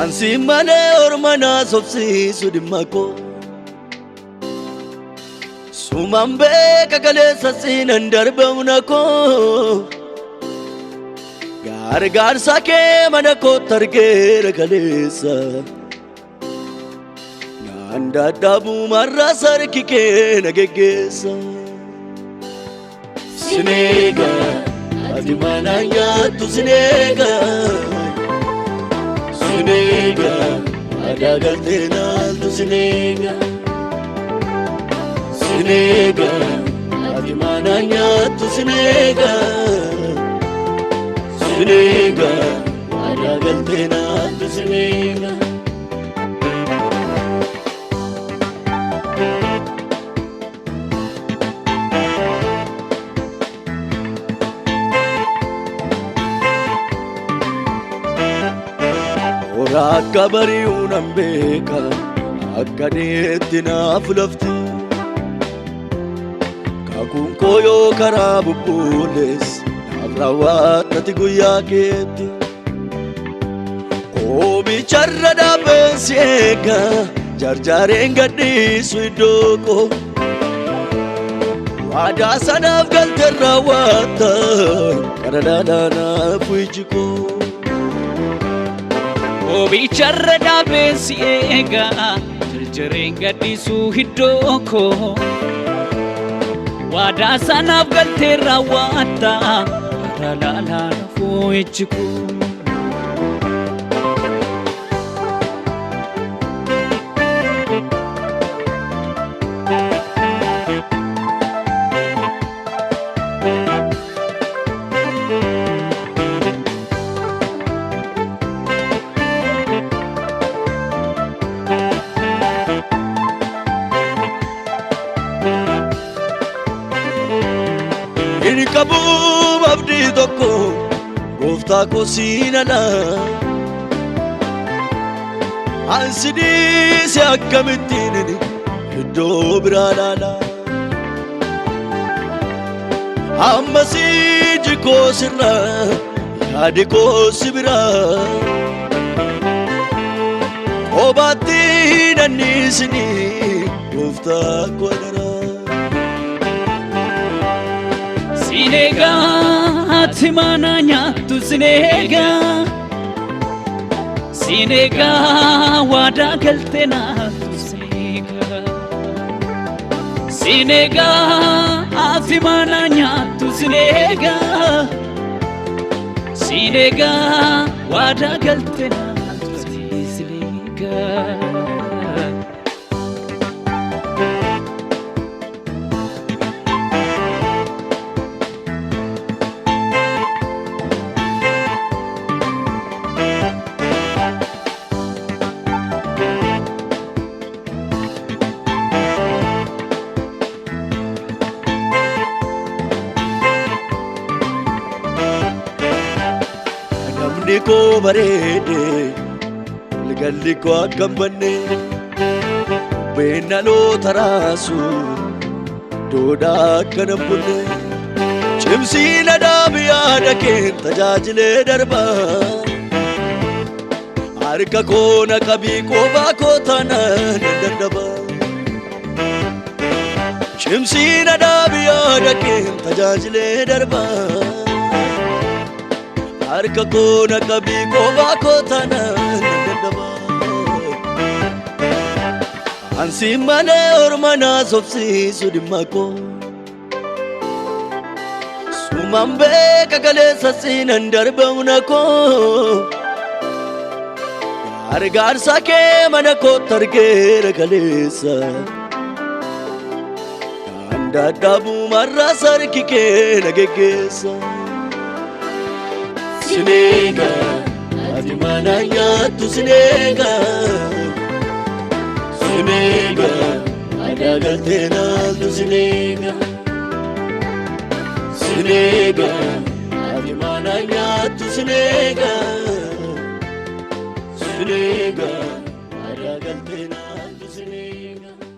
Ansi mane ormana sopsi sudimako Sumambe kakale sasin andarbaunako Gar sake manako targera kalesa Nanda dabu marra sarkike nagegesa Sinega adimananya tu sinega Sinega adagaltena tu sinega Sinega adimananya tu sinega Sinega adagaltena tu sinega Akka bari'uu nan beeka akka deetti naaf lafti kakuun koo yoo karaa bubbulees naaf raawwattati guyyaa keetti koobicharra dhaabeen si eega jarjaareen gadhiisu iddoo koo waadaa sanaaf galteen raawwatta kara dhaadhaanaaf iji koo Bicharra dhaabeen si eega jarjareen gadhiisu iddoo koo waadaa sanaaf galtee raawwatta kara dhaadhaanaaf iji koo Kabub abdi tokko gooftaa koo siinadha ansi dhiise akkamittiin iddoo biraa laala ammas iji koo sirra yaadi koo si bira kophaatti nanniisini gooftaa koo dara Sinega timananya tu sinega Sinega wada galtena tu sinega Sinega timananya tu sinega Sinega wada galtena tu sinega Niko barede galli ko akkambanne beenalo tarasu doda kana bulle chimsina dabiya dake tajajile darba harka kona kabi ko ba ko tana dandaba chimsina dabiya dake tajajile darba harka kona kabi ko ba ko tana dandaba ansi mane ormana sopsi sudimako sumambe kakale sasin andarbaunako gargaar sake manako targera kalesa anda dabu marra sarkike nagegesa Sinega adimananya tu sinega Sinega adagaltena tu sinega Sinega adimananya tu sinega Sinega garagaltee naaf isinii